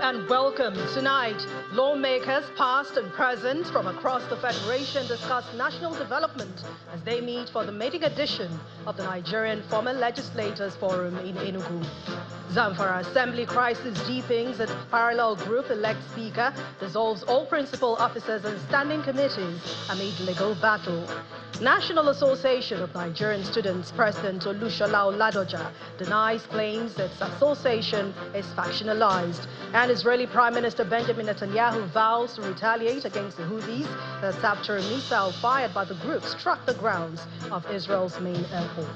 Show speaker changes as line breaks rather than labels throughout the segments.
and welcome. Tonight, lawmakers past and present from across the Federation discuss national development as they meet for the maiden edition of the Nigerian Former Legislators Forum in Enugu. Zamfara Assembly crisis deepens as parallel group elects speaker, dissolves all principal officers and standing committees amid legal battle. National Association of Nigerian Students President Olushola Oladoja denies claims that its association is factionalized. And Israeli Prime Minister Benjamin Netanyahu vows to retaliate against the Houthis after a missile fired by the group struck the grounds of Israel's main airport.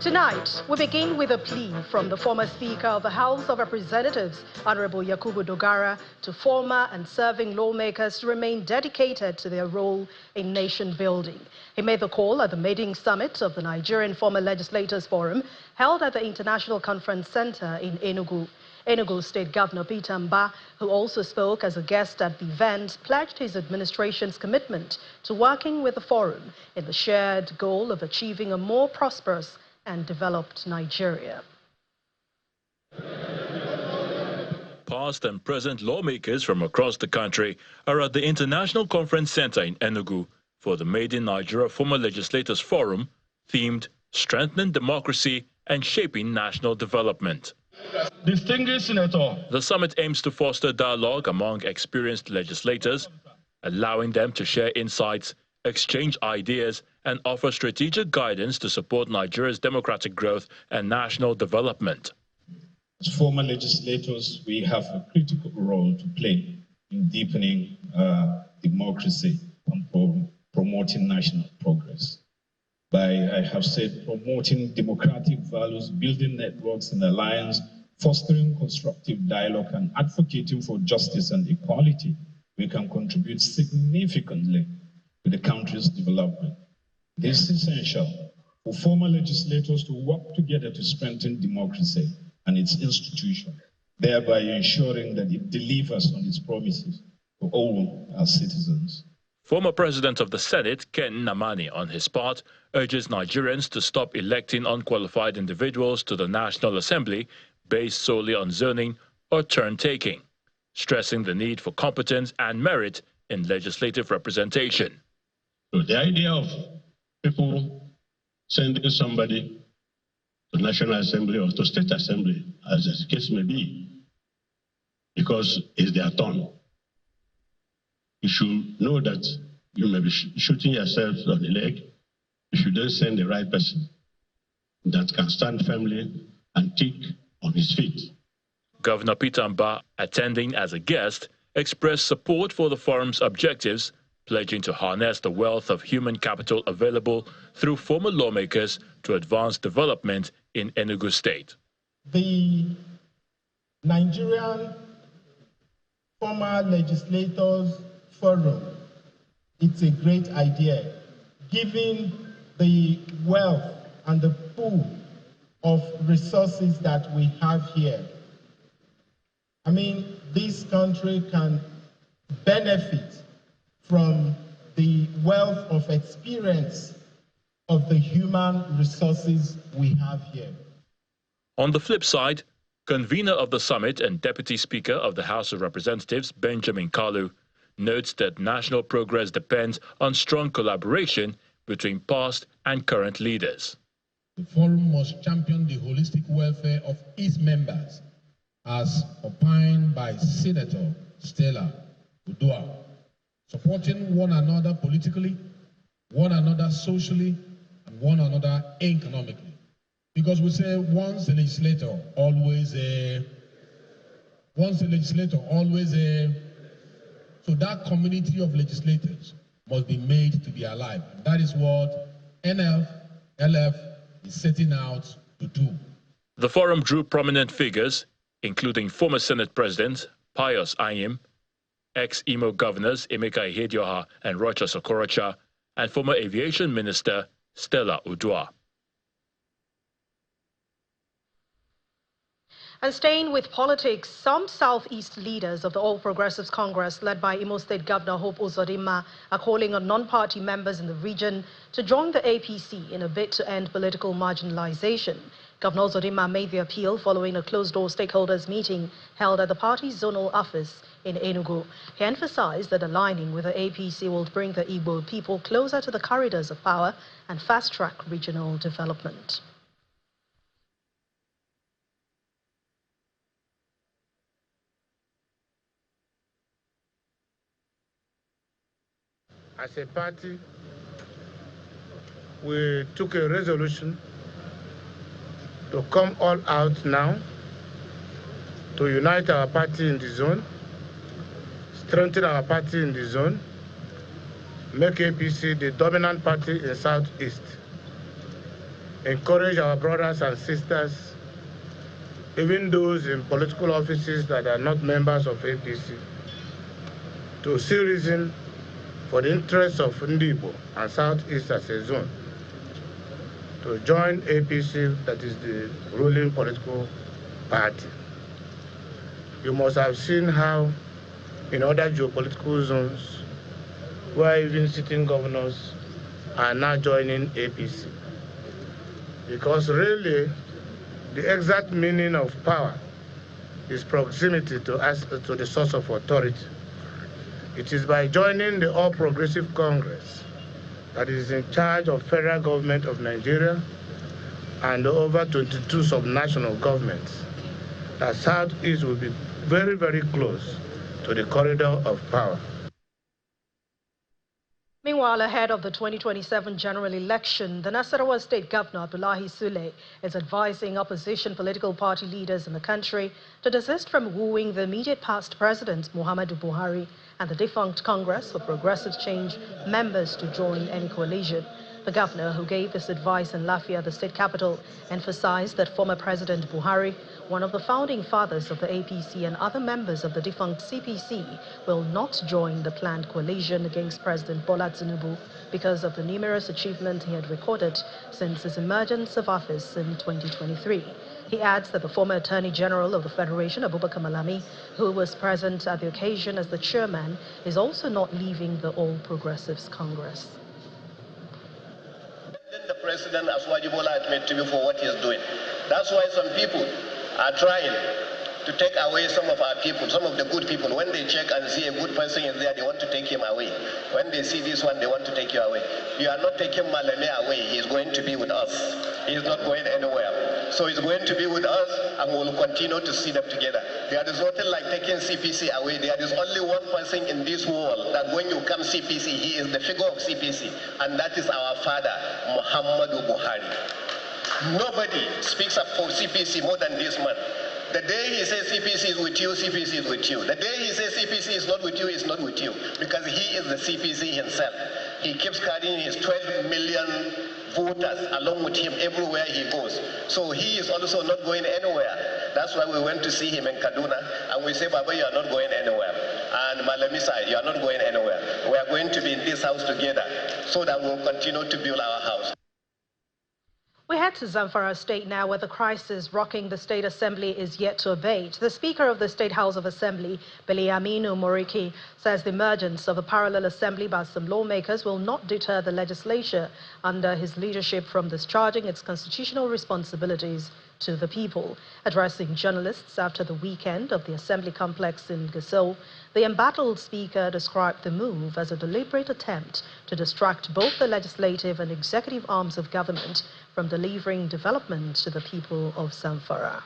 Tonight, we begin with a plea from the former Speaker of the House of Representatives, Honorable Yakubu Dogara, to former and serving lawmakers to remain dedicated to their role in nation building. He made the call at the maiden summit of the Nigerian Former Legislators Forum held at the International Conference Center in Enugu. Enugu State Governor Peter Mba, who also spoke as a guest at the event, pledged his administration's commitment to working with the forum in the shared goal of achieving a more prosperous and developed Nigeria.
Past and present lawmakers from across the country are at the International Conference Center in Enugu for the maiden Nigeria Former Legislators Forum themed Strengthening Democracy and Shaping National Development.
Distinguished Senator,
the summit aims to foster dialogue among experienced legislators, allowing them to share insights, exchange ideas, and offer strategic guidance to support Nigeria's democratic growth and national development.
As former legislators, we have a critical role to play in deepening democracy and promoting national progress. By, I have said, promoting democratic values, building networks and alliance, fostering constructive dialogue, and advocating for justice and equality, we can contribute significantly to the country's development. This is essential for former legislators to work together to strengthen democracy and its institutions, thereby ensuring that it delivers on its promises to all our citizens.
Former President of the Senate, Ken Nnamani, on his part, urges Nigerians to stop electing unqualified individuals to the National Assembly based solely on zoning or turn-taking, stressing the need for competence and merit in legislative representation.
So the idea of people sending somebody to National Assembly or to State Assembly, as the case may be, because it's their turn. You should know that you may be shooting yourself on the leg if you don't send the right person that can stand firmly and think on his feet.
Governor Peter Mba, attending as a guest, expressed support for the forum's objectives, pledging to harness the wealth of human capital available through former lawmakers to advance development in Enugu State.
The Nigerian Former Legislators Forum, it's a great idea, given the wealth and the pool of resources that we have here. I mean, this country can benefit from the wealth of experience of the human resources we have here.
On the flip side, convener of the summit and Deputy Speaker of the House of Representatives, Benjamin Kalu, notes that national progress depends on strong collaboration between past and current leaders.
The forum must champion the holistic welfare of its members, as opined by Senator Stella Udua, supporting one another politically, one another socially, and one another economically. Because we say once a legislator, always a... Once a legislator, always a... So that community of legislators must be made to be alive. And that is what LF is setting out to do.
The forum drew prominent figures, including former Senate President Pius Ayim, ex-Imo governors Emeka Ihedioha and Rochas Okorocha, and former Aviation Minister Stella Udua.
And staying with politics, some Southeast leaders of the All Progressives Congress, led by Imo State Governor Hope Uzodimma, are calling on non-party members in the region to join the APC in a bid to end political marginalization. Governor Uzodimma made the appeal following a closed-door stakeholders meeting held at the party's zonal office in Enugu. He emphasized that aligning with the APC will bring the Igbo people closer to the corridors of power and fast-track regional development.
As a party, we took a resolution to come all out now, to unite our party in the zone, strengthen our party in the zone, make APC the dominant party in Southeast, encourage our brothers and sisters, even those in political offices that are not members of APC, to see reason for the interests of Ndibo and Southeast as a zone, to join APC, that is the ruling political party. You must have seen how in other geopolitical zones, where even sitting governors are now joining APC. Because really, the exact meaning of power is proximity to the source of authority. It is by joining the All Progressive Congress that is in charge of federal government of Nigeria and over 22 subnational governments that Southeast will be very, very close to the corridor of power.
Meanwhile, ahead of the 2027 general election, the Nasarawa State Governor Abdullahi Sule is advising opposition political party leaders in the country to desist from wooing the immediate past President Muhammadu Buhari and the defunct Congress for Progressive Change members to join any coalition. The governor, who gave this advice in Lafia, the state capital, emphasized that former President Buhari, one of the founding fathers of the APC, and other members of the defunct CPC will not join the planned coalition against President Bola Tinubu because of the numerous achievements he had recorded since his emergence of office in 2023. He adds that the former Attorney General of the Federation, Abubakar Malami, who was present at the occasion as the chairman, is also not leaving the All Progressives Congress.
The president as Wajibola admit to you for what he is doing. That's why some people are trying to take away some of our people, some of the good people. When they check and see a good person is there, they want to take him away. When they see this one, they want to take you away. You are not taking Maleme away. He is going to be with us. He is not going anywhere. So he's going to be with us, and we'll continue to see them together. There is nothing like taking CPC away. There is only one person in this world that when you come CPC, he is the figure of CPC, and that is our father, Muhammadu Buhari. Nobody speaks up for CPC more than this man. The day he says CPC is with you, CPC is with you. The day he says CPC is not with you, he's not with you. Because he is the CPC himself. He keeps carrying his 12 million voters along with him everywhere he goes. So he is also not going anywhere. That's why we went to see him in Kaduna, and we say, Baba, you are not going anywhere. And Malami side, you are not going anywhere. We are going to be in this house together so that we'll continue to build our house.
We head to Zamfara State now, where the crisis rocking the State Assembly is yet to abate. The Speaker of the State House of Assembly, Aminu Moriki, says the emergence of a parallel assembly by some lawmakers will not deter the legislature under his leadership from discharging its constitutional responsibilities to the people. Addressing journalists after the weekend of the Assembly complex in Gusau, the embattled Speaker described the move as a deliberate attempt to distract both the legislative and executive arms of government from delivering development to the people of Zamfara.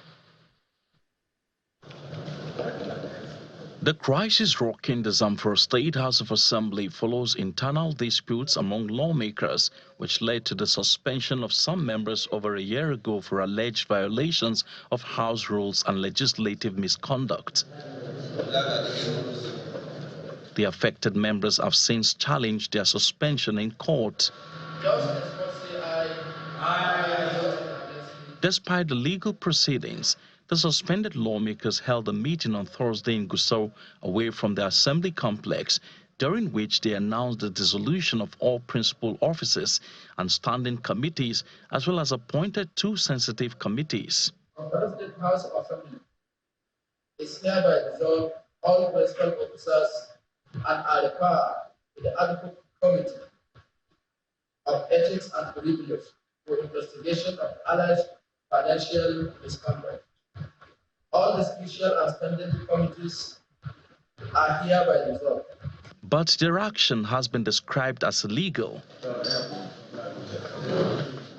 The crisis rocking the Zamfara State House of Assembly follows internal disputes among lawmakers, which led to the suspension of some members over a year ago for alleged violations of House rules and legislative misconduct. The affected members have since challenged their suspension in court. Despite the legal proceedings, the suspended lawmakers held a meeting on Thursday in Gusau away from the assembly complex, during which they announced the dissolution of all principal offices and standing committees, as well as appointed two sensitive committees.
is hereby dissolved all principal officers and are referred to the ad hoc committee of ethics and privilege for investigation of alleged financial misconduct. All the special and standing committees are hereby dissolved.
But their action has been described as illegal.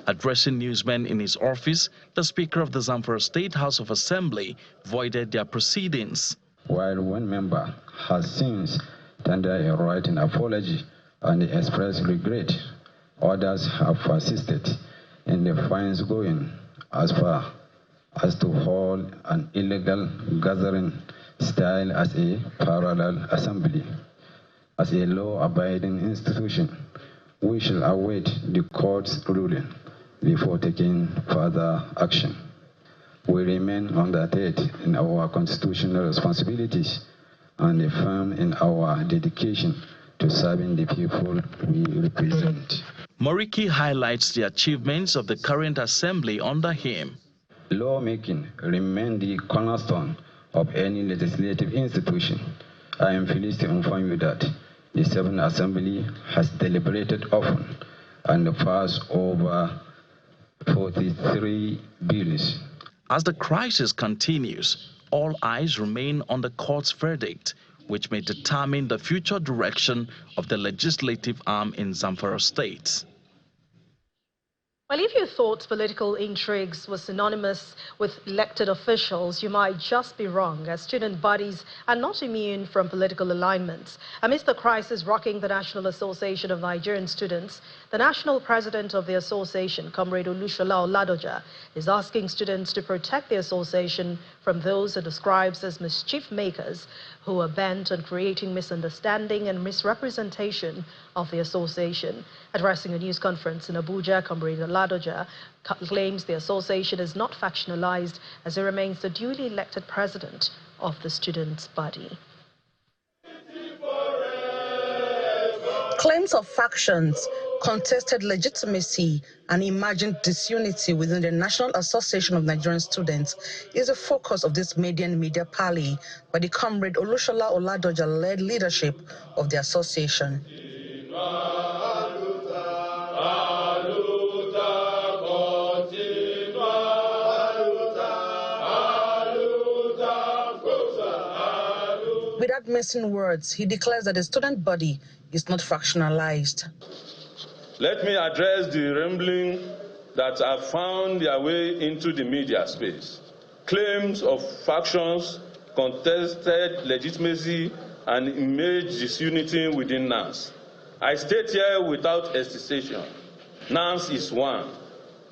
Addressing newsmen in his office, the Speaker of the Zamfara State House of Assembly voided their proceedings.
While one member has since tendered a written apology and expressed regret, others have persisted in the fines going as far as to hold an illegal gathering style as a parallel assembly. As a law-abiding institution, we shall await the court's ruling before taking further action. We remain undertaken in our constitutional responsibilities and firm in our dedication to serving the people we represent.
Moriki highlights the achievements of the current assembly under him.
Lawmaking remains the cornerstone of any legislative institution. I am pleased to inform you that the 7th Assembly has deliberated often and passed over 43 bills.
As the crisis continues, all eyes remain on the court's verdict, which may determine the future direction of the legislative arm in Zamfara State.
Well, if you thought political intrigues were synonymous with elected officials, you might just be wrong, as student bodies are not immune from political alignments. Amidst the crisis rocking the National Association of Nigerian Students, the national president of the association, Comrade Olushola Oladoja, is asking students to protect the association from those he describes as mischief makers who are bent on creating misunderstanding and misrepresentation of the association. Addressing a news conference in Abuja, Comrade Oladoja claims the association is not factionalized as he remains the duly elected president of the students' body.
Claims of factions, contested legitimacy, and imagined disunity within the National Association of Nigerian Students is the focus of this median media parley by the Comrade Olushola Oladoja-led leadership of the association. Without missing words, he declares that the student body is not factionalized.
Let me address the rambling that have found their way into the media space. Claims of factions, contested legitimacy, and image disunity within NANS. I state here without hesitation, NANS is one,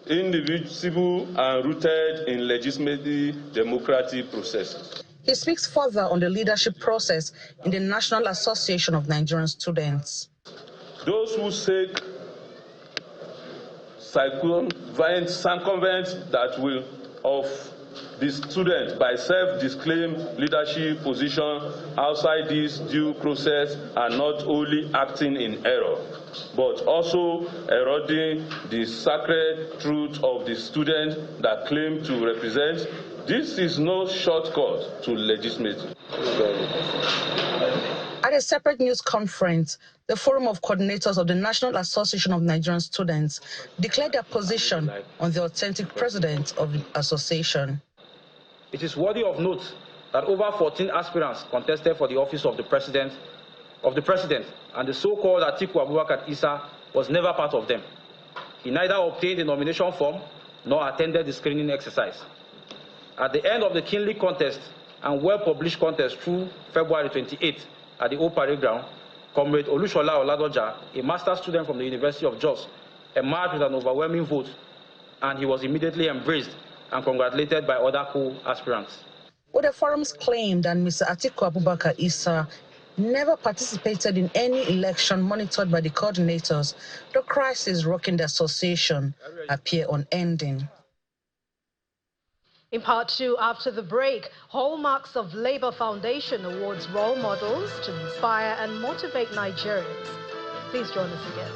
indivisible and rooted in legitimate democratic processes.
He speaks further on the leadership process in the National Association of Nigerian Students.
Those who seek circumvent that will of the student by self-disclaimed leadership position outside this due process are not only acting in error, but also eroding the sacred truth of the student that claim to represent. This is no shortcut to legitimacy.
At a separate news conference, the Forum of Coordinators of the National Association of Nigerian Students declared their position on the authentic president of the association.
It is worthy of note that over 14 aspirants contested for the office of the president, and the so-called Atiku Abubakar Issa was never part of them. He neither obtained the nomination form nor attended the screening exercise. At the end of the keenly contest and well-published contest through February 28th at the Old Parade Ground, Comrade Olushola Oladoja, a master's student from the University of Jos, emerged with an overwhelming vote, and he was immediately embraced and congratulated by other co-aspirants.
Well, the forums claimed that Mr. Atiku Abubakar Issa never participated in any election monitored by the coordinators. The crisis rocking the association appear unending.
In part two, after the break, Hallmarks of Labour Foundation awards role models to inspire and motivate Nigerians. Please join us again.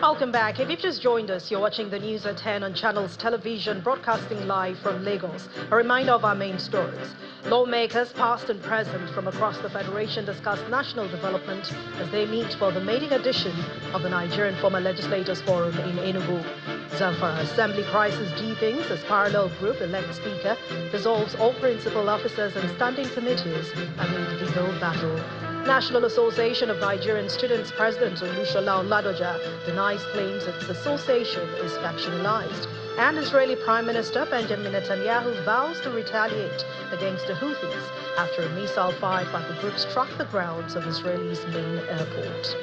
Welcome back. If you've just joined us, you're watching the news at 10 on Channels Television, broadcasting live from Lagos. A reminder of our main stories. Lawmakers, past and present, from across the Federation discuss national development as they meet for the maiden edition of the Nigerian Former Legislators Forum in Enugu. Zamfara Assembly crisis deepens as parallel group elect speaker dissolves all principal officers and standing committees amid legal battle. National Association of Nigerian Students President Olusola Oladoja denies claims its association is factionalized. And Israeli Prime Minister Benjamin Netanyahu vows to retaliate against the Houthis after a missile fired by the group struck the grounds of Israel's main airport.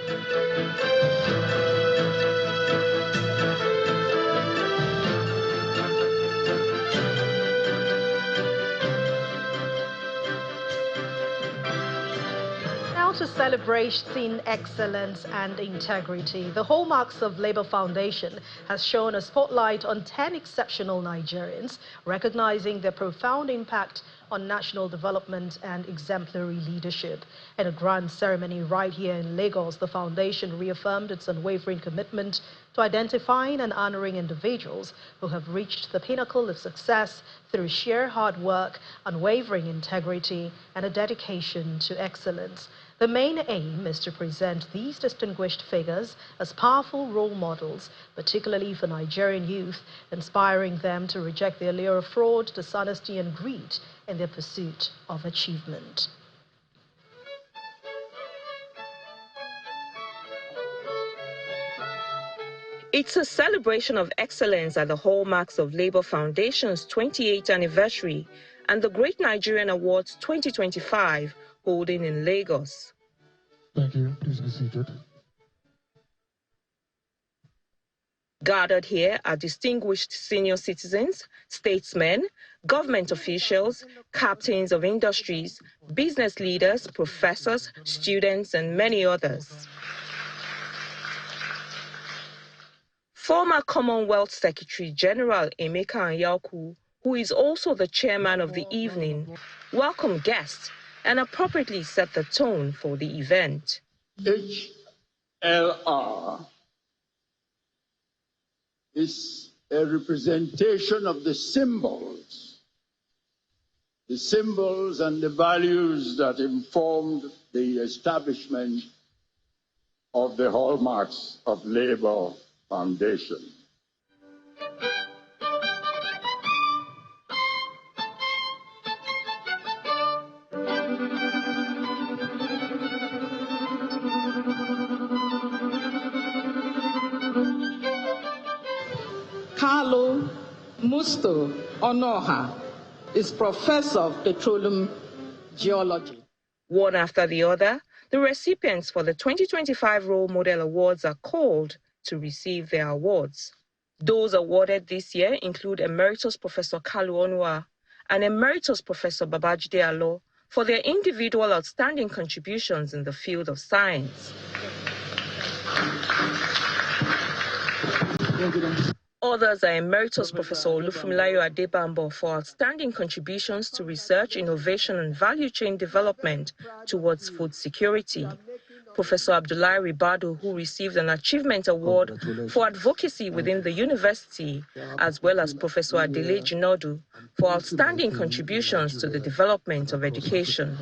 To celebrating excellence and integrity, the Hallmarks of Labour Foundation has shown a spotlight on 10 exceptional Nigerians, recognizing their profound impact on national development and exemplary leadership. In a grand ceremony right here in Lagos, the foundation reaffirmed its unwavering commitment to identifying and honoring individuals who have reached the pinnacle of success through sheer hard work, unwavering integrity, and a dedication to excellence. The main aim is to present these distinguished figures as powerful role models, particularly for Nigerian youth, inspiring them to reject the allure of fraud, dishonesty, and greed in their pursuit of achievement. It's a celebration of excellence at the Hallmarks of Labour Foundation's 28th anniversary and the Great Nigerian Awards 2025 holding in Lagos.
Thank you. Please be seated.
Gathered here are distinguished senior citizens, statesmen, government officials, captains of industries, business leaders, professors, students, and many others. Former Commonwealth Secretary General Emeka Anyaoku, who is also the chairman of the evening, welcomed guests and appropriately set the tone for the event.
HLR is a representation of the symbols and the values that informed the establishment of the Hallmarks of Labour Foundation.
Carlo Musto Onoha is Professor of Petroleum Geology.
One after the other, the recipients for the 2025 Role Model Awards are called to receive their awards. Those awarded this year include Emeritus Professor Kalu Onwa and Emeritus Professor Babajide Alo for their individual outstanding contributions in the field of science. Others are Emeritus Professor Olufunmilayo Adebambo for outstanding contributions to research, innovation, and value chain development towards food security. Professor Abdullahi Ribadu, who received an Achievement Award for advocacy within the university, as well as Professor Adele Jinodu for outstanding contributions to the development of education.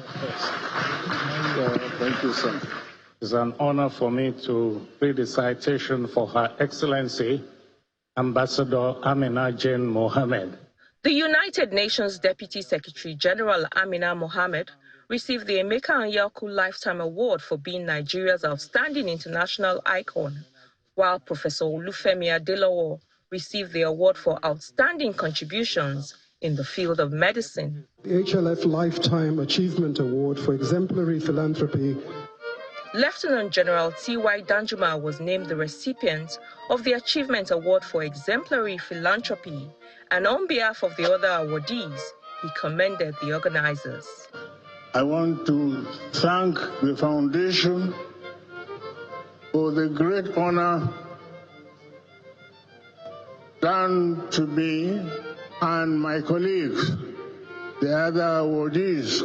Thank you, sir. It's an honor for me to read the citation for Her Excellency, Ambassador Amina Jane Mohammed.
The United Nations Deputy Secretary General Amina Mohammed received the Emeka Anyaoku Lifetime Award for being Nigeria's outstanding international icon, while Professor Olufemi Adelowo received the award for outstanding contributions in the field of medicine.
The HLF Lifetime Achievement Award for exemplary philanthropy.
Lieutenant General T.Y. Danjuma was named the recipient of the Achievement Award for exemplary philanthropy, and on behalf of the other awardees, he commended the organizers.
I want to thank the foundation for the great honor done to me and my colleagues, the other awardees,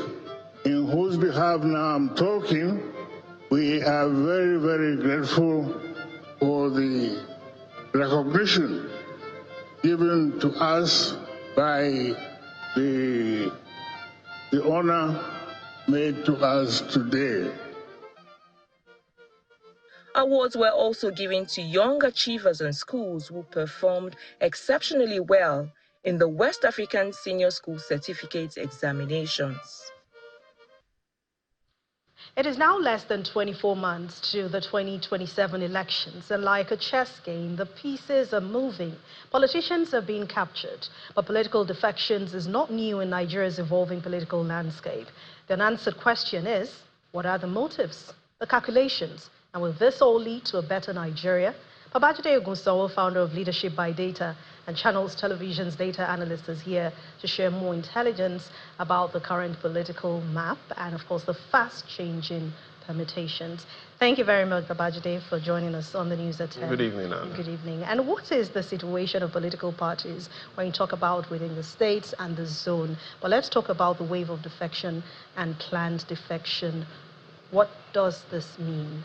in whose behalf now I'm talking. We are very, very grateful for the recognition given to us by the honor made to us today.
Awards were also given to young achievers in schools who performed exceptionally well in the West African Senior School Certificate examinations.
It is now less than 24 months to the 2027 elections, and like a chess game, the pieces are moving. Politicians are being captured, but political defections is not new in Nigeria's evolving political landscape. The unanswered question is, what are the motives, the calculations, and will this all lead to a better Nigeria? Babajide Ogunsanwo, founder of Leadership by Data and Channels Television's data analyst, is here to share more intelligence about the current political map and, of course, the fast-changing permutations. Thank you very much, Babajide, for joining us on the news at 10.
Good evening, Anna.
Good evening. And what is the situation of political parties when you talk about within the states and the zone? But let's talk about the wave of defection and planned defection. What does this mean?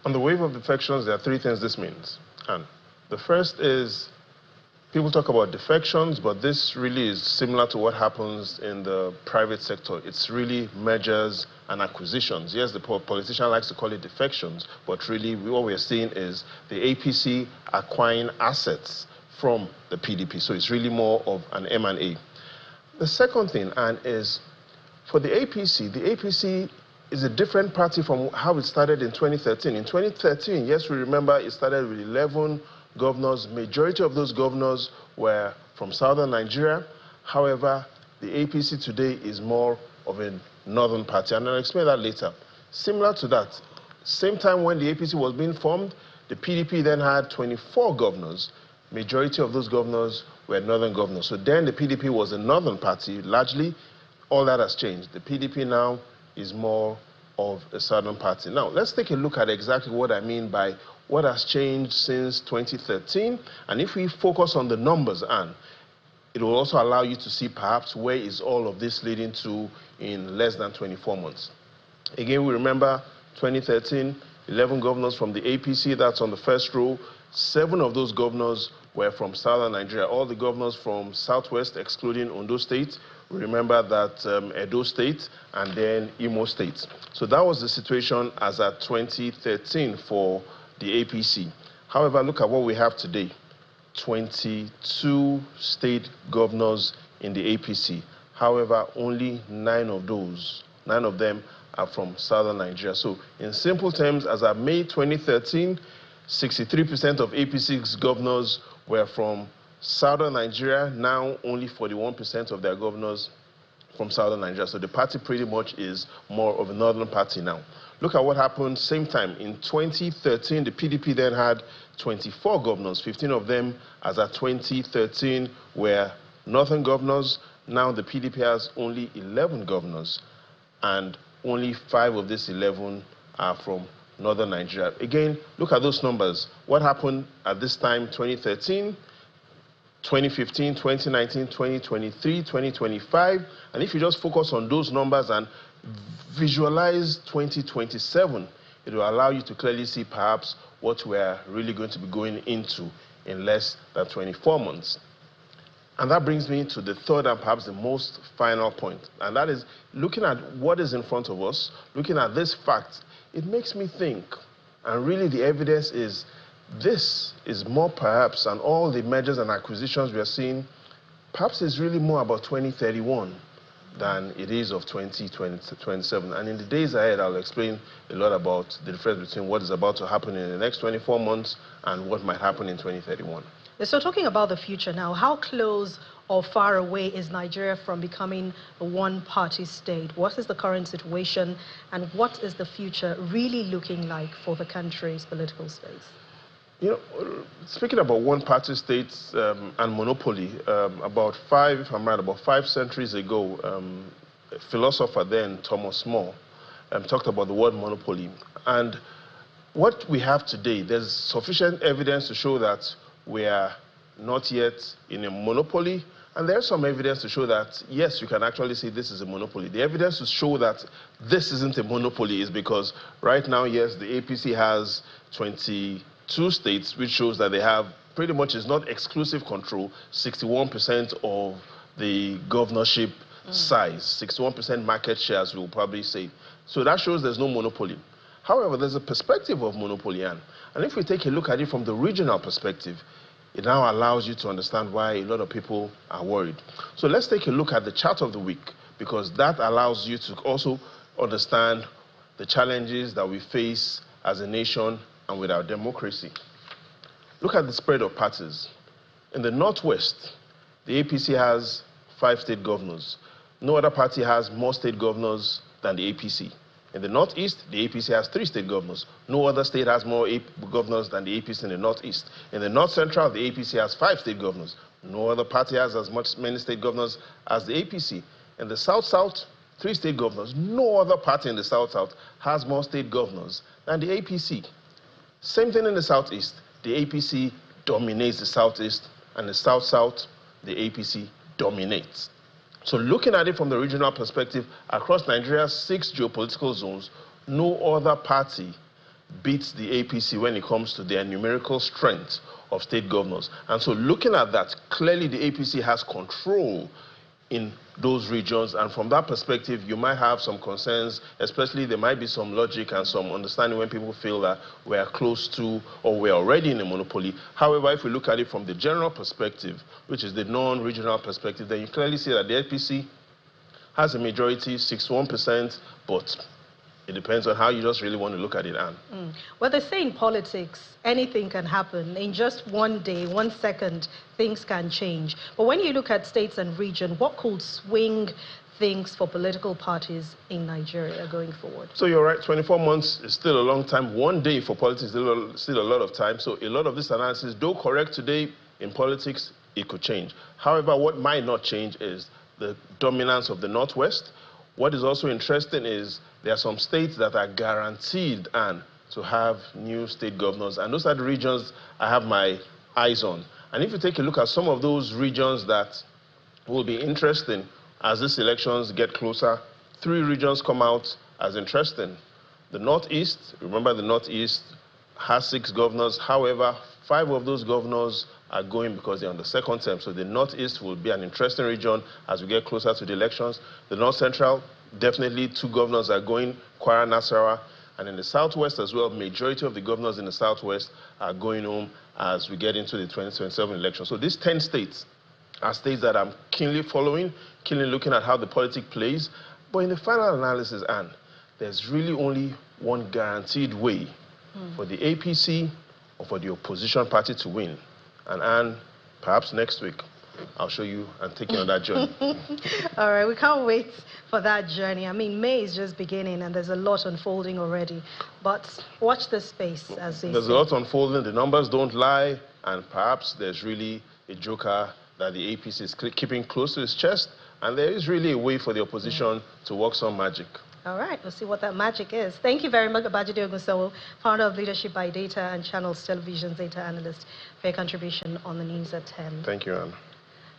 On the wave of defections, there are three things this means. And the first is, people talk about defections, but this really is similar to what happens in the private sector. It's really mergers and acquisitions. Yes, the politician likes to call it defections, but really what we're seeing is the APC acquiring assets from the PDP. So it's really more of an M&A. The second thing, and is for the APC is a different party from how it started in 2013. In 2013, yes, we remember it started with 11 governors. Majority of those governors were from southern Nigeria. However, the APC today is more of a northern party, and I'll explain that later. Similar to that, same time when the APC was being formed, the PDP then had 24 governors. Majority of those governors were northern governors. So then the PDP was a northern party, largely. All that has changed. The PDP now is more of a southern party. Now, let's take a look at exactly what I mean by what has changed since 2013. And if we focus on the numbers, and it will also allow you to see perhaps where is all of this leading to in less than 24 months. Again, we remember 2013, 11 governors from the APC, that's on the first row. 7 of those governors were from southern Nigeria. All the governors from southwest, excluding Ondo State. Remember that Edo State and then Imo State. So that was the situation as at 2013 for the APC. However, look at what we have today. 22 state governors in the APC. However, only 9 of them are from southern Nigeria. So in simple terms, as of May 2013, 63% of APC's governors were from southern Nigeria. Now only 41% of their governors from southern Nigeria. So the party pretty much is more of a northern party now. Look at what happened same time. In 2013, the PDP then had 24 governors. 15 of them, as at 2013, were northern governors. Now the PDP has only 11 governors, and only 5 of these 11 are from northern Nigeria. Again, look at those numbers. What happened at this time, 2013, 2015, 2019, 2023, 2025, and if you just focus on those numbers and visualize 2027, it will allow you to clearly see perhaps what we are really going to be going into in less than 24 months. And that brings me to the third and perhaps the most final point, and that is looking at what is in front of us, looking at this fact, it makes me think, and really the evidence is this is more perhaps, and all the mergers and acquisitions we are seeing, perhaps is really more about 2031 than it is of 2027. And in the days ahead, I'll explain a lot about the difference between what is about to happen in the next 24 months and what might happen in 2031.
So talking about the future now, how close or far away is Nigeria from becoming a one-party state? What is the current situation, and what is the future really looking like for the country's political space?
You know, speaking about one-party states and monopoly, about 5 centuries ago, a philosopher then, Thomas More, talked about the word monopoly. And what we have today, there's sufficient evidence to show that we are not yet in a monopoly, and there's some evidence to show that, yes, you can actually say this is a monopoly. The evidence to show that this isn't a monopoly is because right now, yes, the APC has 24 2 states, which shows that they have pretty much, is not exclusive control, 61% of the governorship size, 61% market share, as we'll probably say. So that shows there's no monopoly. However, there's a perspective of monopoly, and if we take a look at it from the regional perspective, it now allows you to understand why a lot of people are worried. So let's take a look at the chart of the week, because that allows you to also understand the challenges that we face as a nation and with our democracy. Look at the spread of parties. In the Northwest, the APC has 5 state governors. No other party has more state governors than the APC. In the Northeast, the APC has 3 state governors. No other state has more governors than the APC in the Northeast. In the North Central, the APC has 5 state governors. No other party has as many state governors as the APC. In the South-South, 3 state governors. No other party in the South-South has more state governors than the APC. Same thing in the Southeast. The APC dominates the Southeast, and the South-South, the APC dominates. So looking at it from the regional perspective, across Nigeria's 6 geopolitical zones, no other party beats the APC when it comes to their numerical strength of state governors. And so looking at that, clearly the APC has control in those regions, and from that perspective, you might have some concerns, especially there might be some logic and some understanding when people feel that we are close to or we're already in a monopoly. However, if we look at it from the general perspective, which is the non-regional perspective, then you clearly see that the APC has a majority, 61%, but it depends on how you just really want to look at it, Anne.
Well, they say in politics, anything can happen. In just one day, 1 second, things can change. But when you look at states and region, what could swing things for political parties in Nigeria going forward?
So you're right, 24 months is still a long time. 1 day for politics is still a lot of time. So a lot of this analysis, though correct today, in politics, it could change. However, what might not change is the dominance of the Northwest. What is also interesting is there are some states that are guaranteed, Anne, to have new state governors, and those are the regions I have my eyes on. And if you take a look at some of those regions that will be interesting as these elections get closer, 3 regions come out as interesting. The Northeast, remember the Northeast has 6 governors, however, 5 of those governors are going because they're on the 2nd term. So the Northeast will be an interesting region as we get closer to the elections. The North Central, definitely 2 governors are going, Kwara, Nasarawa. And in the Southwest as well, majority of the governors in the Southwest are going home as we get into the 2027 election. So these 10 states are states that I'm keenly following, keenly looking at how the politics plays. But in the final analysis, Anne, there's really only one guaranteed way for the APC or for the opposition party to win. And Anne, perhaps next week, I'll show you and take you on that journey.
All right, we can't wait for that journey. I mean, May is just beginning and there's a lot unfolding already. But watch this space as they
There's a lot unfolding, the numbers don't lie, and perhaps there's really a joker that the APC is keeping close to his chest, and there is really a way for the opposition to work some magic.
All right, we'll see what that magic is. Thank you very much, Babajide Ogunsewo, founder of Leadership by Data and Channels Television's data analyst, for your contribution on the news at 10.
Thank you, Anne.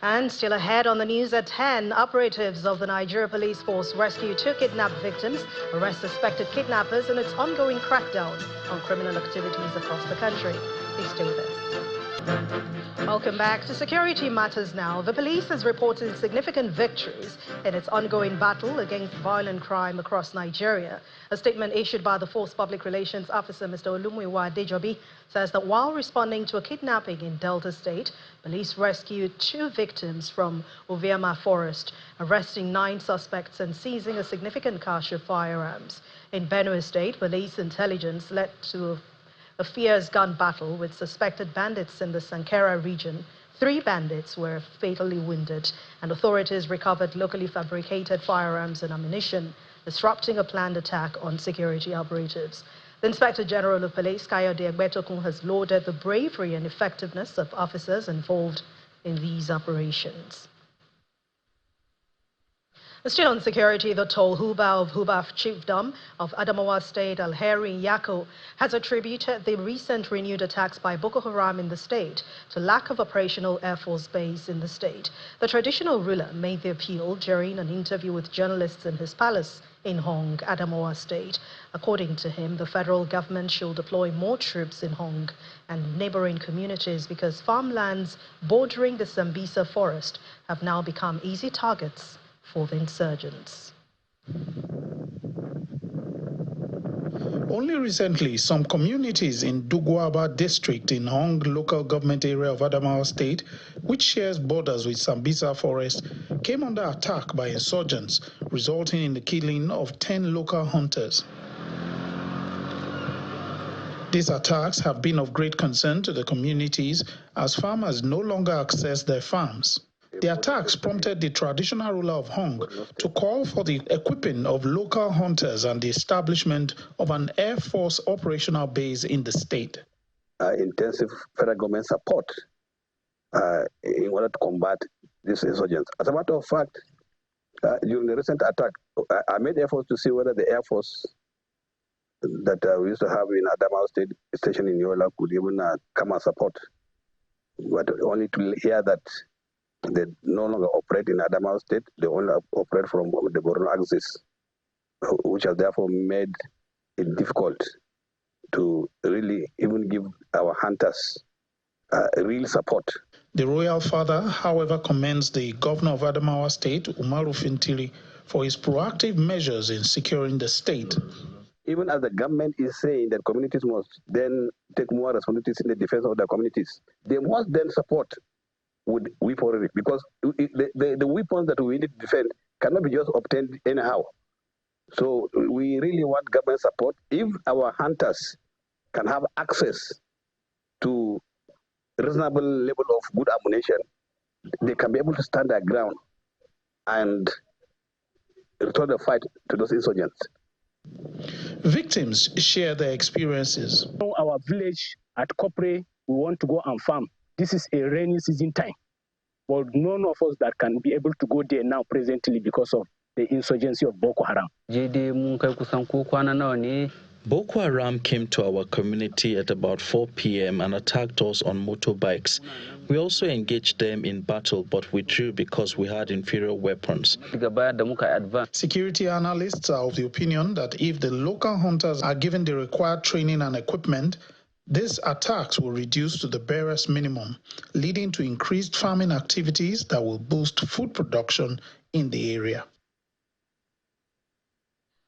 And still ahead on the news at 10, operatives of the Nigeria Police Force rescue 2 kidnapped victims, arrest suspected kidnappers, and its ongoing crackdown on criminal activities across the country. Please stay with us. Welcome back to Security Matters Now. The police has reported significant victories in its ongoing battle against violent crime across Nigeria. A statement issued by the Force Public Relations Officer, Mr. Olumuyiwa Adejobi, says that while responding to a kidnapping in Delta State, police rescued 2 victims from Wema Forest, arresting 9 suspects and seizing a significant cache of firearms. In Benue State, police intelligence led to a fierce gun battle with suspected bandits in the Sankera region. 3 bandits were fatally wounded, and authorities recovered locally fabricated firearms and ammunition, disrupting a planned attack on security operatives. The Inspector General of Police, Kayode Egbetokun, has lauded the bravery and effectiveness of officers involved in these operations. Still on security, the Tol Huba of Hubaf Chiefdom of Adamawa State, Alheri Yako, has attributed the recent renewed attacks by Boko Haram in the state to lack of operational Air Force base in the state. The traditional ruler made the appeal during an interview with journalists in his palace in Hong, Adamawa State. According to him, the federal government should deploy more troops in Hong and neighboring communities because farmlands bordering the Sambisa forest have now become easy targets for the insurgents.
Only recently, some communities in Dugwaba district in Hong local government area of Adamawa State, which shares borders with Sambisa forest, came under attack by insurgents, resulting in the killing of 10 local hunters. These attacks have been of great concern to the communities as farmers no longer access their farms. The attacks prompted the traditional ruler of Hong to call for the equipping of local hunters and the establishment of an Air Force operational base in the state.
Intensive federal government support in order to combat these insurgents. As a matter of fact, during the recent attack, I made efforts to see whether the Air Force that we used to have in Adamawa State station in Yola could even come and support, but only to hear that they no longer operate in Adamawa State, they only operate from the Borno axis, which has therefore made it difficult to really even give our hunters real support.
The royal father, however, commends the governor of Adamawa State, Umaru Fintiri, for his proactive measures in securing the state.
Even as the government is saying that communities must then take more responsibilities in the defense of their communities, they must then support with weaponry, because the weapons that we need to defend cannot be just obtained anyhow. So we really want government support. If our hunters can have access to reasonable level of good ammunition, they can be able to stand their ground and return the fight to those insurgents.
Victims share their experiences.
Our village at Kopre, we want to go and farm. This is a rainy season time, but none of us that can be able to go there now presently because of the insurgency of Boko Haram.
Boko Haram came to our community at about 4 p.m. and attacked us on motorbikes. We also engaged them in battle, but withdrew because we had inferior weapons.
Security analysts are of the opinion that if the local hunters are given the required training and equipment, these attacks will reduce to the barest minimum, leading to increased farming activities that will boost food production in the area.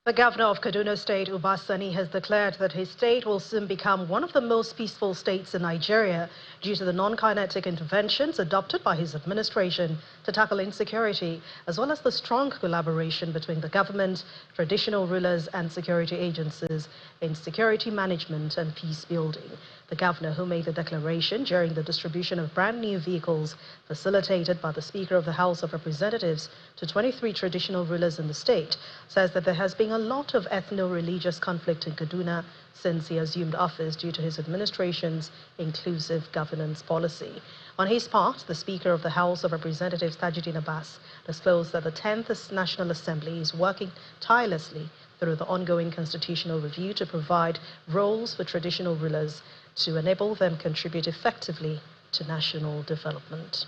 The governor of Kaduna State, Ubasani, has declared that his state will soon become one of the most peaceful states in Nigeria due to the non-kinetic interventions adopted by his administration to tackle insecurity, as well as the strong collaboration between the government, traditional rulers and security agencies in security management and peace building. The governor, who made the declaration during the distribution of brand new vehicles facilitated by the Speaker of the House of Representatives to 23 traditional rulers in the state, says that there has been a lot of ethno-religious conflict in Kaduna since he assumed office due to his administration's inclusive governance policy. On his part, the Speaker of the House of Representatives, Tajuddin Abbas, disclosed that the 10th National Assembly is working tirelessly through the ongoing constitutional review to provide roles for traditional rulers to enable them contribute effectively to national development.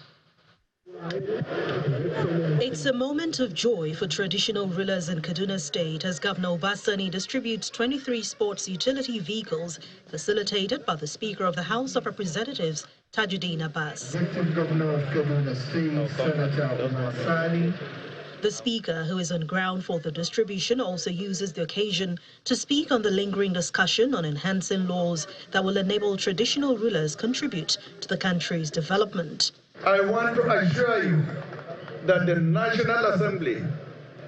It's a moment of joy for traditional rulers in Kaduna State as Governor Ubasani distributes 23 sports utility vehicles facilitated by the Speaker of the House of Representatives, Tajuddin Abbas.
Governor of Kaduna State, Senator Ubasani.
The Speaker, who is on ground for the distribution, also uses the occasion to speak on the lingering discussion on enhancing laws that will enable traditional rulers contribute to the country's development.
I want to assure you that the National Assembly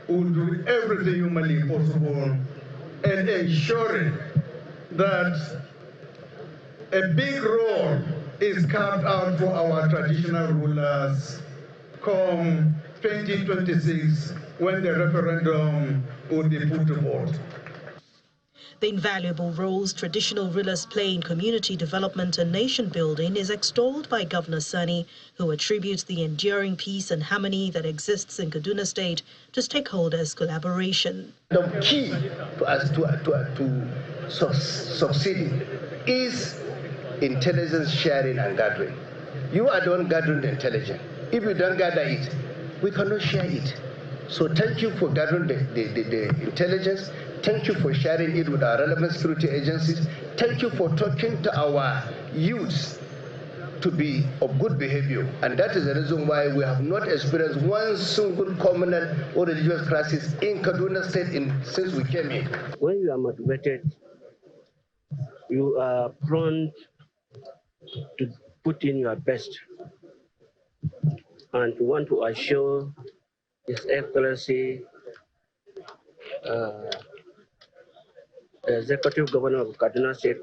will do everything humanly possible in ensuring that a big role is carved out for our traditional rulers come 2026 when the referendum will be put to vote.
The invaluable roles traditional rulers play in community development and nation building is extolled by Governor Sani, who attributes the enduring peace and harmony that exists in Kaduna State to stakeholders' collaboration.
The key to us to succeeding is intelligence sharing and gathering. You are the one gathering the intelligence. If you don't gather it, we cannot share it. So thank you for gathering the intelligence. Thank you for sharing it with our relevant security agencies. Thank you for talking to our youths to be of good behavior. And that is the reason why we have not experienced one single communal or religious crisis in Kaduna State since we came in.
When you are motivated, you are prone to put in your best and you want to assure His Excellency the Executive Governor of Kaduna State,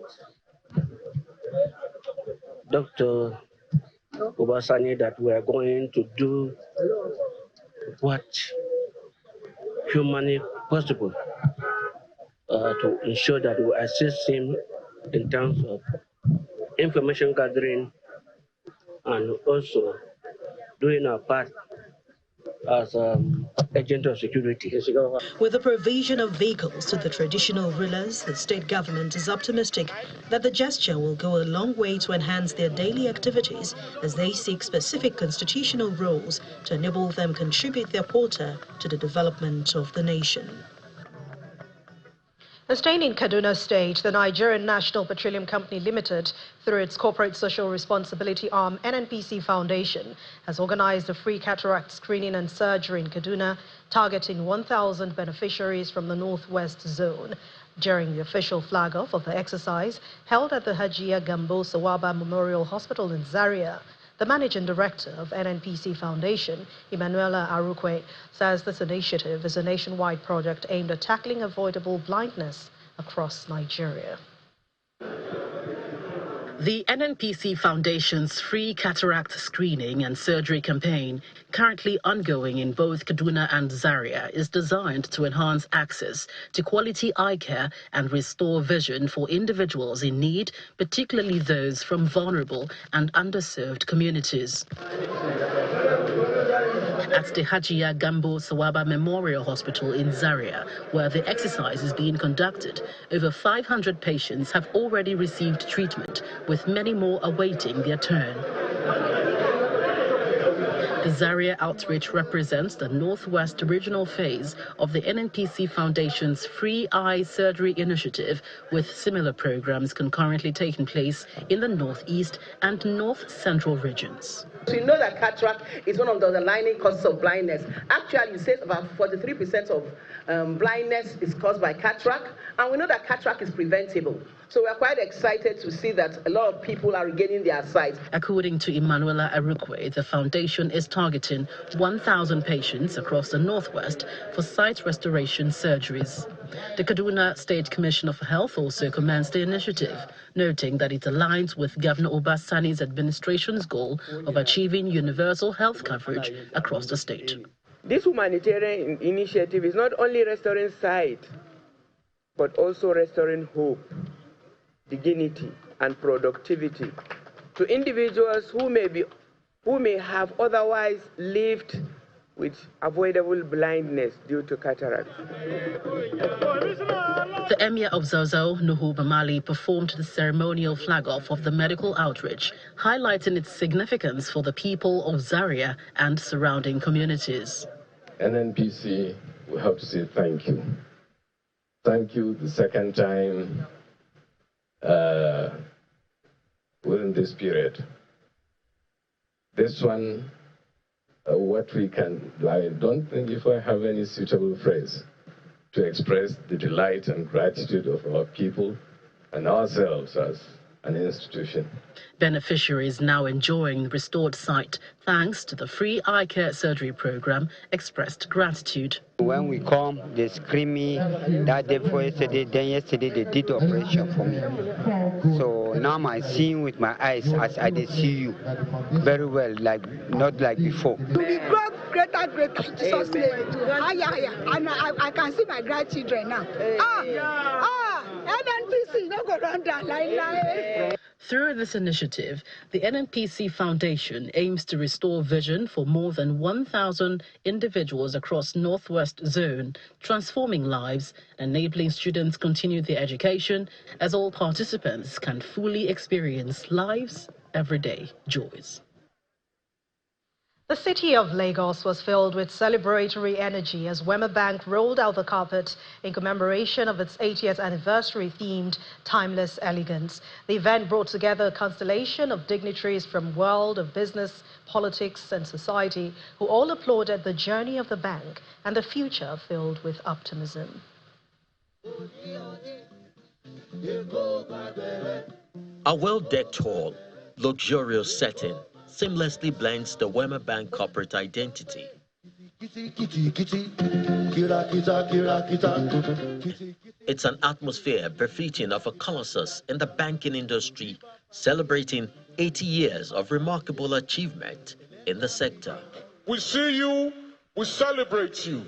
Dr. Obasani, that we are going to do what humanly possible to ensure that we assist him in terms of information gathering and also doing our part as agent of security.
With the provision of vehicles to the traditional rulers, the state government is optimistic that the gesture will go a long way to enhance their daily activities as they seek specific constitutional roles to enable them contribute their quota to the development of the nation. Staying in Kaduna State, the Nigerian National Petroleum Company Limited, through its corporate social responsibility arm, NNPC Foundation, has organized a free cataract screening and surgery in Kaduna, targeting 1,000 beneficiaries from the Northwest Zone. During the official flag-off of the exercise, held at the Hajiya Gambo Sawaba Memorial Hospital in Zaria, the managing director of NNPC Foundation, Emanuela Arukwe, says this initiative is a nationwide project aimed at tackling avoidable blindness across Nigeria. The NNPC Foundation's free cataract screening and surgery campaign, currently ongoing in both Kaduna and Zaria, is designed to enhance access to quality eye care and restore vision for individuals in need, particularly those from vulnerable and underserved communities. At the Hajiya Gambo Sawaba Memorial Hospital in Zaria, where the exercise is being conducted, over 500 patients have already received treatment, with many more awaiting their turn. The Zaria outreach represents the Northwest regional phase of the NNPC Foundation's Free Eye Surgery Initiative, with similar programs concurrently taking place in the Northeast and North Central regions.
We know that cataract is one of the underlying causes of blindness. Actually, you say about 43% of blindness is caused by cataract, and we know that cataract is preventable. So we are quite excited to see that a lot of people are regaining their sight.
According to Emanuela Arukwe, the foundation is targeting 1,000 patients across the Northwest for sight restoration surgeries. The Kaduna State Commissioner for Health also commenced the initiative, noting that it aligns with Governor Obasani's administration's goal of achieving universal health coverage across the state.
This humanitarian initiative is not only restoring sight, but also restoring hope, dignity, and productivity to individuals who may have otherwise lived with avoidable blindness due to cataract.
The Emir of Zauzau, Nuhu Bamali, performed the ceremonial flag-off of the medical outreach, highlighting its significance for the people of Zaria and surrounding communities.
NNPC, we have to say thank you. Thank you the second time within this period. This one, what we can, I don't think if I have any suitable phrase to express the delight and gratitude of our people and ourselves as an institution.
Beneficiaries now enjoying restored sight thanks to the free eye care surgery program expressed gratitude.
When we come, they scream me that day before yesterday, then yesterday they did the operation for me. So now I'm seeing with my eyes as I see you very well, like not like before.
To be greater, Jesus' name. And I can see my grandchildren now. NNPC, no go round that line.
Through this initiative, the NNPC Foundation aims to restore vision for more than 1,000 individuals across Northwest Zone, transforming lives, enabling students continue their education, as all participants can fully experience life's everyday joys.
The city of Lagos was filled with celebratory energy as Wema Bank rolled out the carpet in commemoration of its 80th anniversary themed Timeless Elegance. The event brought together a constellation of dignitaries from world of business, politics and society who all applauded the journey of the bank and the future filled with optimism.
A well-decked hall, luxurious setting, seamlessly blends the Wema Bank corporate identity. It's an atmosphere befitting of a colossus in the banking industry, celebrating 80 years of remarkable achievement in the sector.
We see you, we celebrate you.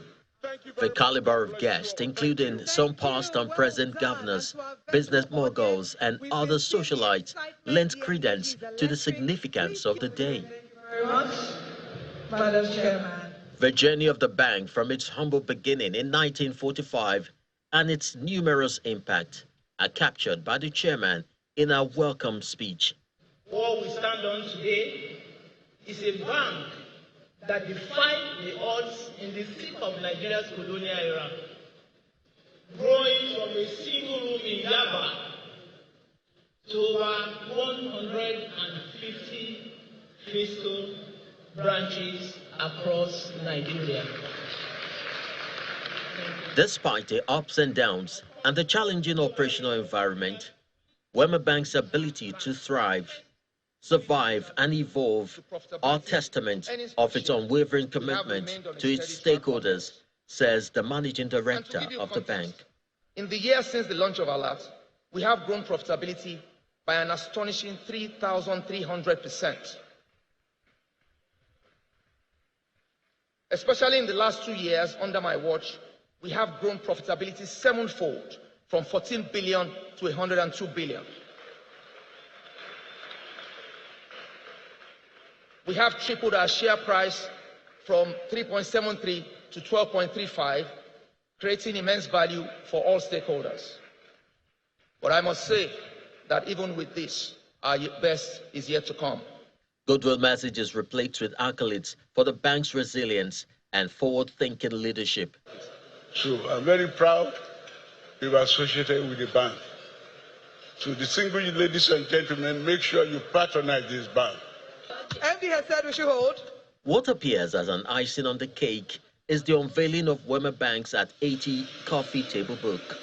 The caliber of guests, including some past and present governors, business moguls, and other socialites, lends credence to the significance of the day.
Thank you very much, Madam Chairman.
The journey of the bank from its humble beginning in 1945 and its numerous impact are captured by the chairman in a welcome speech.
What we stand on today is a bank that defied the odds in the thick of Nigeria's colonial era, growing from a single room in Yaba to over 150 physical branches across Nigeria.
Despite the ups and downs and the challenging operational environment, Wema Bank's ability to thrive, survive and evolve are testament of its unwavering commitment to its stakeholders, says the managing director of the bank.
In the years since the launch of Alert, we have grown profitability by an astonishing 3,300%. Especially in the last 2 years under my watch, we have grown profitability sevenfold, from 14 billion to 102 billion. We have tripled our share price from 3.73 to 12.35, creating immense value for all stakeholders. But I must say that even with this, our best is yet to come.
Goodwill messages replete with accolades for the bank's resilience and forward-thinking leadership.
So I'm very proud to be associated with the bank. So distinguished ladies and gentlemen, make sure you patronize this bank.
MD has said we should hold.
What appears as an icing on the cake is the unveiling of Wema Bank's at 80 coffee table book.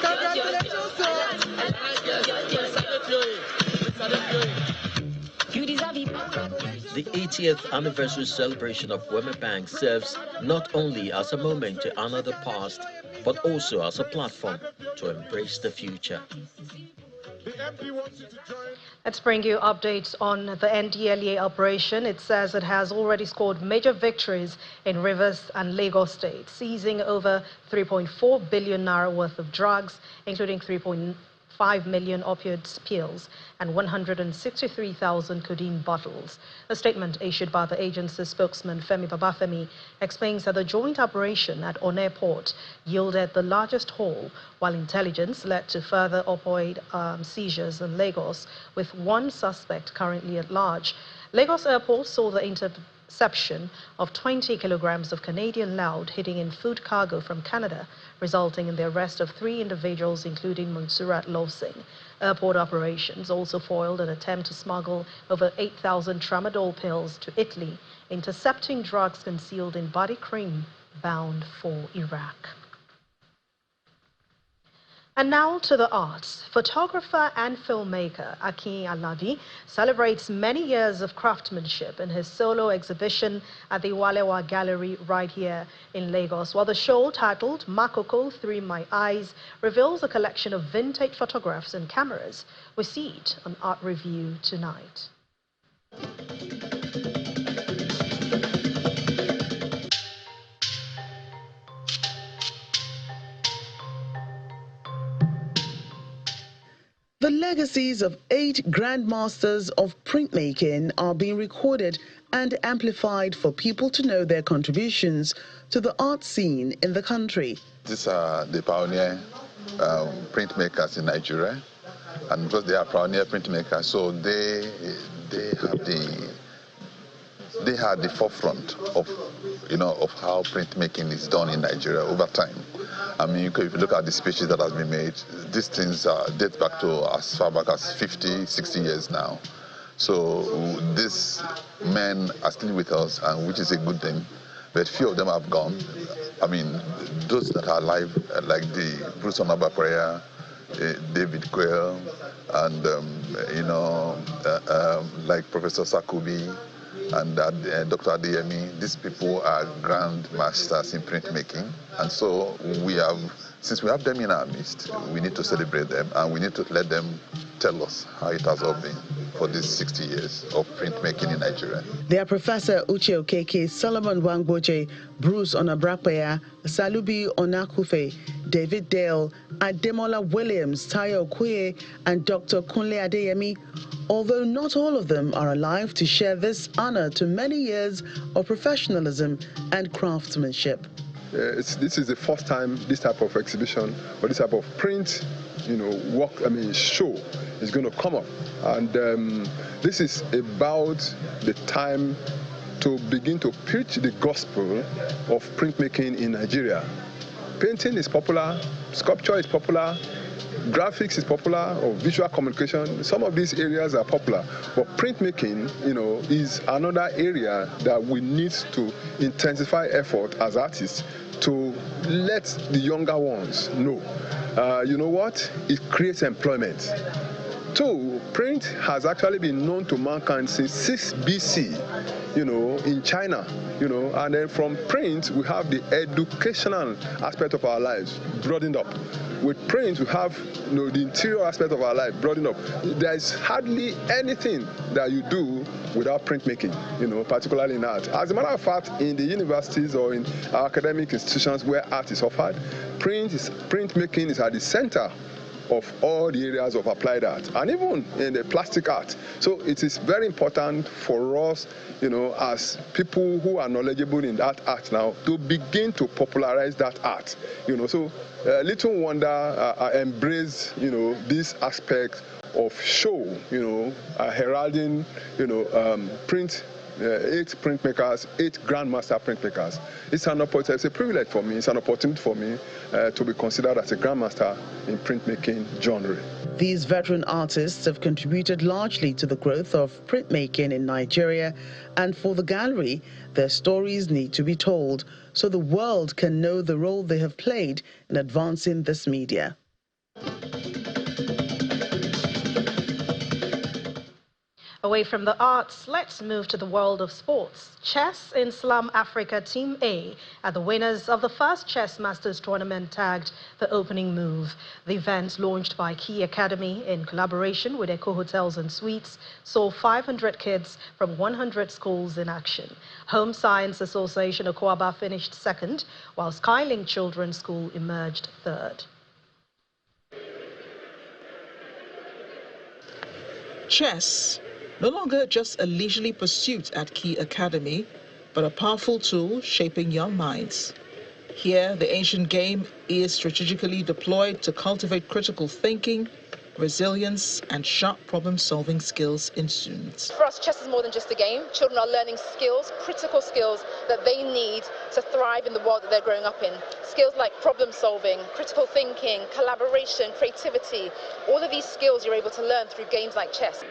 Congratulations, sir.
The 80th anniversary celebration of Wema Bank serves not only as a moment to honor the past, but also as a platform to embrace the future.
Let's bring you updates on the NDLEA operation. It says it has already scored major victories in Rivers and Lagos states, seizing over 3.4 billion naira worth of drugs, including 3.5 million opioid pills and 163,000 codeine bottles. A statement issued by the agency's spokesman, Femi Babafemi, explains that the joint operation at Onne Port yielded the largest haul, while intelligence led to further opioid seizures in Lagos, with one suspect currently at large. Lagos Airport saw the interception of 20 kilograms of Canadian loud hitting in food cargo from Canada, resulting in the arrest of 3 individuals, including Mansurat Losing. Airport operations also foiled an attempt to smuggle over 8,000 tramadol pills to Italy, intercepting drugs concealed in body cream bound for Iraq. And now to the arts. Photographer and filmmaker Akin Alabi celebrates many years of craftsmanship in his solo exhibition at the Walewa Gallery right here in Lagos, while the show, titled Makoko Through My Eyes, reveals a collection of vintage photographs and cameras. We see it on Art Review tonight.
The legacies of 8 grandmasters of printmaking are being recorded and amplified for people to know their contributions to the art scene in the country.
These are the pioneer printmakers in Nigeria, and because they are pioneer printmakers, so they are the forefront of how printmaking is done in Nigeria over time. I mean, if you look at the speeches that has been made, these things date back to as far back as 50, 60 years now. So these men are still with us, and which is a good thing. But few of them have gone. I mean, those that are alive, like the Bruce Onabakwaya, David Quayle, and like Professor Sakubi and Dr. Adeyemi, these people are grand masters in printmaking. And so since we have them in our midst, we need to celebrate them, and we need to let them tell us how it has all been for these 60 years of printmaking in Nigeria.
They are Professor Uche Okeke, Solomon Wangboje, Bruce Onabakwaya, Salubi Onakufe, David Dale, Ademola Williams, Tayo Okoye, and Dr. Kunle Adeyemi, although not all of them are alive to share this honor to many years of professionalism and craftsmanship.
This is the first time this type of exhibition or this type of print, show is going to come up. And this is about the time to begin to preach the gospel of printmaking in Nigeria. Painting is popular, sculpture is popular, graphics is popular, or visual communication. Some of these areas are popular, but printmaking, is another area that we need to intensify effort as artists to let the younger ones know. You know what? It creates employment. 2, print has actually been known to mankind since 6 BC, in China, and then from print, we have the educational aspect of our lives broadened up. With print, we have the interior aspect of our life broadened up. There is hardly anything that you do without printmaking, particularly in art. As a matter of fact, in the universities or in our academic institutions where art is offered, printmaking is at the center of all the areas of applied art, and even in the plastic art. So it is very important for us, as people who are knowledgeable in that art now, to begin to popularize that art. So little wonder I embrace, this aspect of show, heralding, print. 8 printmakers, 8 grandmaster printmakers. It's a privilege for me. It's an opportunity for me to be considered as a grandmaster in printmaking genre.
These veteran artists have contributed largely to the growth of printmaking in Nigeria, and for the gallery, their stories need to be told so the world can know the role they have played in advancing this media.
Away from the arts, let's move to the world of sports. Chess in Slum Africa Team A are the winners of the first Chess Masters tournament tagged the opening move. The event, launched by Key Academy in collaboration with Eco Hotels and Suites, saw 500 kids from 100 schools in action. Home Science Association Okwaba finished second, while Skylink Children's School emerged third.
Chess, no longer just a leisurely pursuit at Key Academy, but a powerful tool shaping young minds. Here, the ancient game is strategically deployed to cultivate critical thinking, resilience, and sharp problem-solving skills in students.
For us, chess is more than just a game. Children are learning skills, critical skills that they need to thrive in the world that they're growing up in. Skills like problem-solving, critical thinking, collaboration, creativity. All of these skills you're able to learn through games like chess.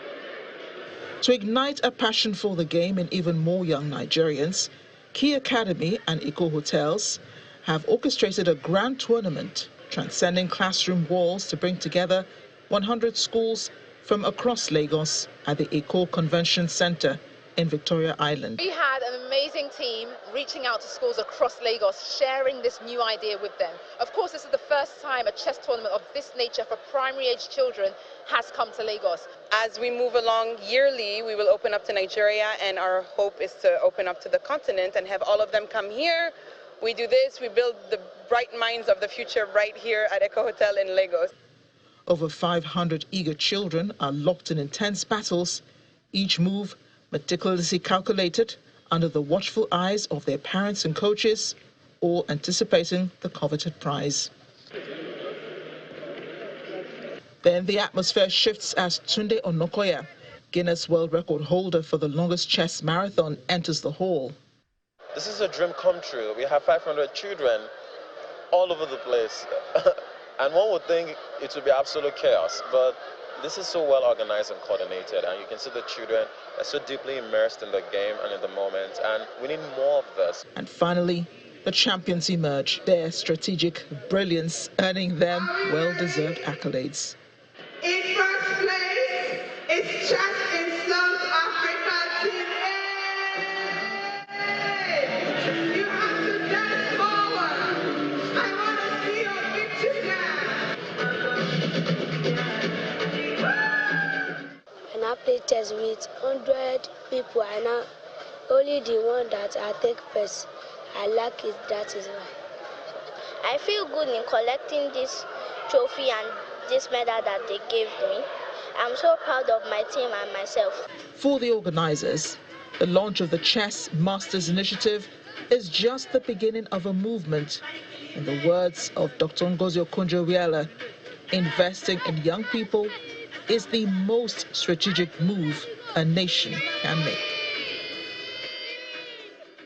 To ignite a passion for the game in even more young Nigerians, Key Academy and Eco Hotels have orchestrated a grand tournament transcending classroom walls to bring together 100 schools from across Lagos at the Eco Convention Center in Victoria Island.
We had an amazing team reaching out to schools across Lagos, sharing this new idea with them. Of course, this is the first time a chess tournament of this nature for primary-age children has come to Lagos.
As we move along yearly, we will open up to Nigeria, and our hope is to open up to the continent and have all of them come here. We do this, we build the bright minds of the future right here at Eco Hotel in Lagos.
Over 500 eager children are locked in intense battles, each move meticulously calculated under the watchful eyes of their parents and coaches, all anticipating the coveted prize. Then the atmosphere shifts as Tunde Onokoya, Guinness World Record holder for the longest chess marathon, enters the hall.
This is a dream come true. We have 500 children all over the place. And one would think it would be absolute chaos, but this is so well organized and coordinated, and you can see the children are so deeply immersed in the game and in the moment, and we need more of this.
And finally, the champions emerge, their strategic brilliance earning them well-deserved accolades.
In first place is Chess in South Africa Team A. You have to dance forward. I want to see your victory now.
And I play chess with 100 people, and only the one that I take first. I like it, that is why.
I feel good in collecting this trophy and this medal that they gave me. I'm so proud of my team and myself.
For the organizers, the launch of the Chess Masters Initiative is just the beginning of a movement. In the words of Dr. Ngozi Okonjo-Iweala, investing in young people is the most strategic move a nation can make.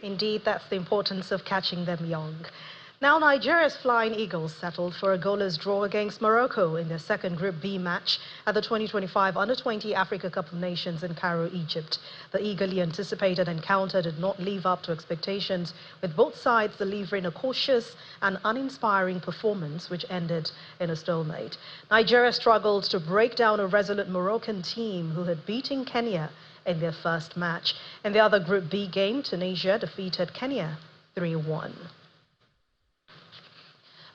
Indeed, that's the importance of catching them young. Now, Nigeria's Flying Eagles settled for a goalless draw against Morocco in their second Group B match at the 2025 Under-20 Africa Cup of Nations in Cairo, Egypt. The eagerly anticipated encounter did not live up to expectations, with both sides delivering a cautious and uninspiring performance, which ended in a stalemate. Nigeria struggled to break down a resolute Moroccan team who had beaten Kenya in their first match. In the other Group B game, Tunisia defeated Kenya 3-1.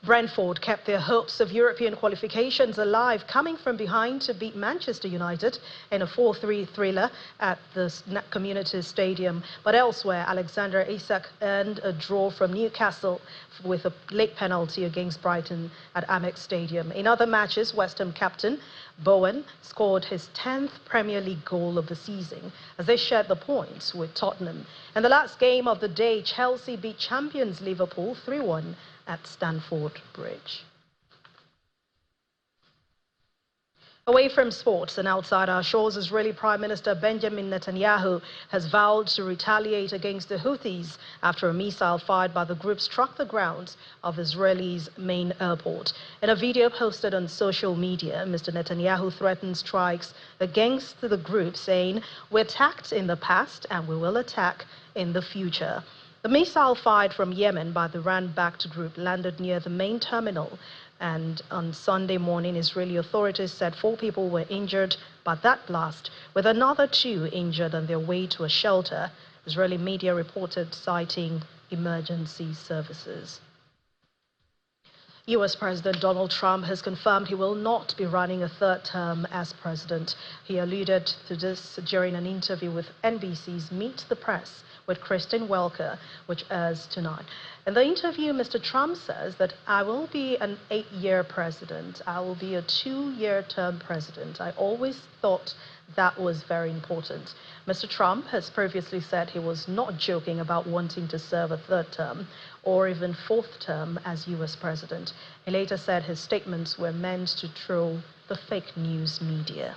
Brentford kept their hopes of European qualifications alive, coming from behind to beat Manchester United in a 4-3 thriller at the Community Stadium. But elsewhere, Alexander Isak earned a draw from Newcastle with a late penalty against Brighton at Amex Stadium. In other matches, West Ham captain Bowen scored his 10th Premier League goal of the season as they shared the points with Tottenham. In the last game of the day, Chelsea beat champions Liverpool 3-1 at Stamford Bridge. Away from sports and outside our shores, Israeli Prime Minister Benjamin Netanyahu has vowed to retaliate against the Houthis after a missile fired by the group struck the grounds of Israel's main airport. In a video posted on social media, Mr. Netanyahu threatened strikes against the group, saying, "We attacked in the past and we will attack in the future." The missile fired from Yemen by the Iran-backed group landed near the main terminal, and on Sunday morning, Israeli authorities said 4 people were injured by that blast, with another 2 injured on their way to a shelter, Israeli media reported, citing emergency services. U.S. President Donald Trump has confirmed he will not be running a 3rd term as president. He alluded to this during an interview with NBC's Meet the Press with Kristen Welker, which airs tonight. In the interview, Mr. Trump says that I will be an 8-year president. I will be a 2-year term president. I always thought that was very important. Mr. Trump has previously said he was not joking about wanting to serve a 3rd term or even 4th term as U.S. president. He later said his statements were meant to troll the fake news media.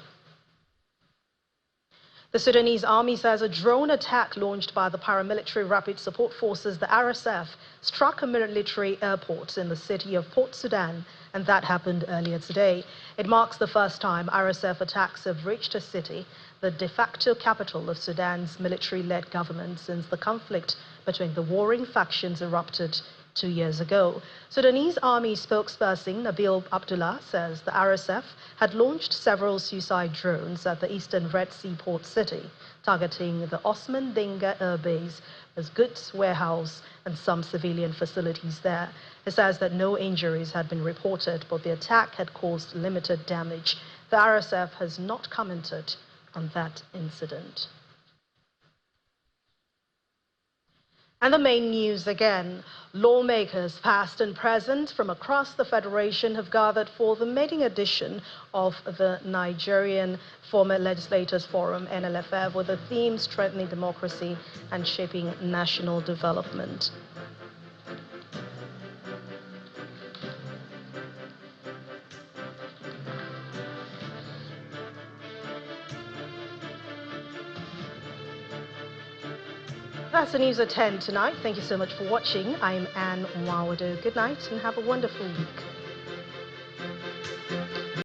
The Sudanese army says a drone attack launched by the paramilitary rapid support forces, the RSF, struck a military airport in the city of Port Sudan, and that happened earlier today. It marks the first time RSF attacks have reached a city, the de facto capital of Sudan's military-led government, since the conflict between the warring factions erupted 2 years ago. Sudanese army spokesperson Nabil Abdullah says the RSF had launched several suicide drones at the eastern Red Sea port city, targeting the Osman Dinga Air Base, as goods warehouse and some civilian facilities there. He says that no injuries had been reported, but the attack had caused limited damage. The RSF has not commented on that incident. And the main news again. Lawmakers, past and present, from across the Federation have gathered for the maiden edition of the Nigerian Former Legislators Forum, NLFF, with the theme Strengthening Democracy and Shaping National Development. That's the news at 10 tonight. Thank you so much for watching. I'm Anne Mwawado. Good night and have a wonderful week.